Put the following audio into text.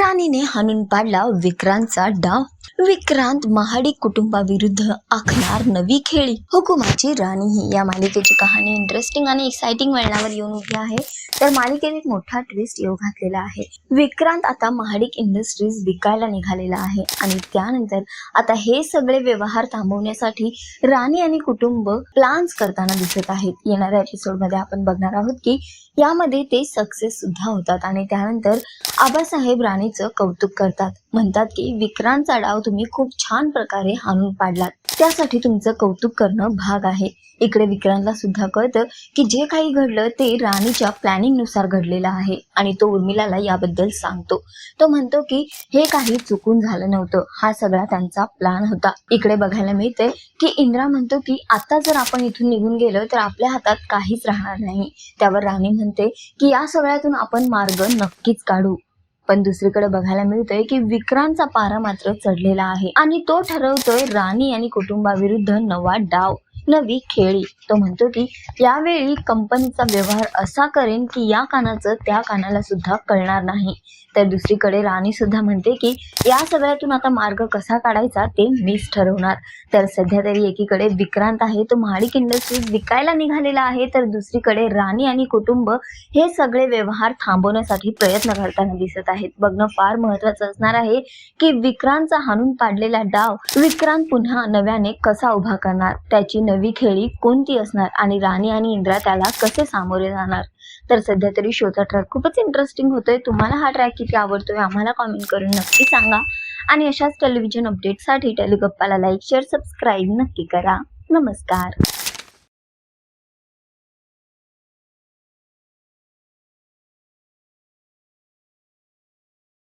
राणीने हाणून पाडला विक्रांतचा डाव. विक्रांत महाडिक कुटुंबाविरुद्ध आखणार नवी खेळी. हुकुमाची राणी ही या मालिकेची कहाणी इंटरेस्टिंग आणि एक्साइटिंग वळणावर येऊन उभी आहे. तर मालिकेत एक मोठा ट्विस्ट येऊ घातलेला आहे. विक्रांत आता महाडिक इंडस्ट्रीज विकायला निघालेला आहे आणि त्यानंतर आता हे सगळे व्यवहार थांबवण्यासाठी राणी आणि कुटुंब प्लान्स करताना दिसत आहेत. येणाऱ्या एपिसोड मध्ये आपण बघणार आहोत की यामध्ये ते सक्सेस सुद्धा होतात आणि त्यानंतर आबासाहेब राणीचं कौतुक करतात. म्हणतात की विक्रांतचा डाव तुम्ही खूप छान प्रकारे हाणून पाडलात, त्यासाठी तुमचं कौतुक करणं भाग आहे. इकडे विक्रांतला सुद्धा कळतं की जे काही घडलं ते राणीच्या प्लॅनिंग नुसार घडलेलं आहे आणि तो उर्मिलाला याबद्दल सांगतो. तो म्हणतो की हे काही चुकून झालं नव्हतं, हा सगळा त्यांचा प्लॅन होता. इकडे बघायला मिळते की इंद्रा म्हणतो की आता जर आपण इथून निघून गेलो तर आपल्या हातात काहीच राहणार नाही. त्यावर राणी म्हणते की या सगळ्यातून आपण मार्ग नक्कीच काढू. पण दुसरीकडे बघायला मिळतंय की विक्रांतचा पारा मात्र चढलेला आहे आणि तो ठरवतोय राणी आणि कुटुंबाविरुद्ध नवा डाव, नवी खेळी. तो म्हणतो की यावेळी कंपनीचा व्यवहार असा करेन की या कानाचं त्या कानाला सुद्धा कळणार नाही. तर दुसरीकडे राणी सुद्धा म्हणते की या सगळ्यातून आता मार्ग कसा काढायचा ते मीच ठरवणार. तर सध्या तरी एकीकडे विक्रांत आहे तो महाडिक इंडस्ट्रीज विकायला निघालेला आहे, तर दुसरीकडे राणी आणि कुटुंब हे सगळे व्यवहार थांबवण्यासाठी प्रयत्न करताना दिसत आहेत. बघणं फार महत्वाचं असणार आहे की विक्रांतचा हाणून पाडलेला डाव विक्रांत पुन्हा नव्याने कसा उभा करणार, त्याची नवी खेळी कोणती असणार आणि राणी आणि इंद्रा त्याला कसे सामोरे जाणार. तर सध्या तरी शोचा ट्रॅक खूपच इंटरेस्टिंग होतोय. तुम्हाला हा ट्रॅक किती आवडतोय आम्हाला कॉमेंट करून नक्की सांगा आणि अशाच टेलिव्हिजन अपडेटसाठी टेलिगप्पाला लाईक, शेअर, सबस्क्राईब नक्की करा. नमस्कार.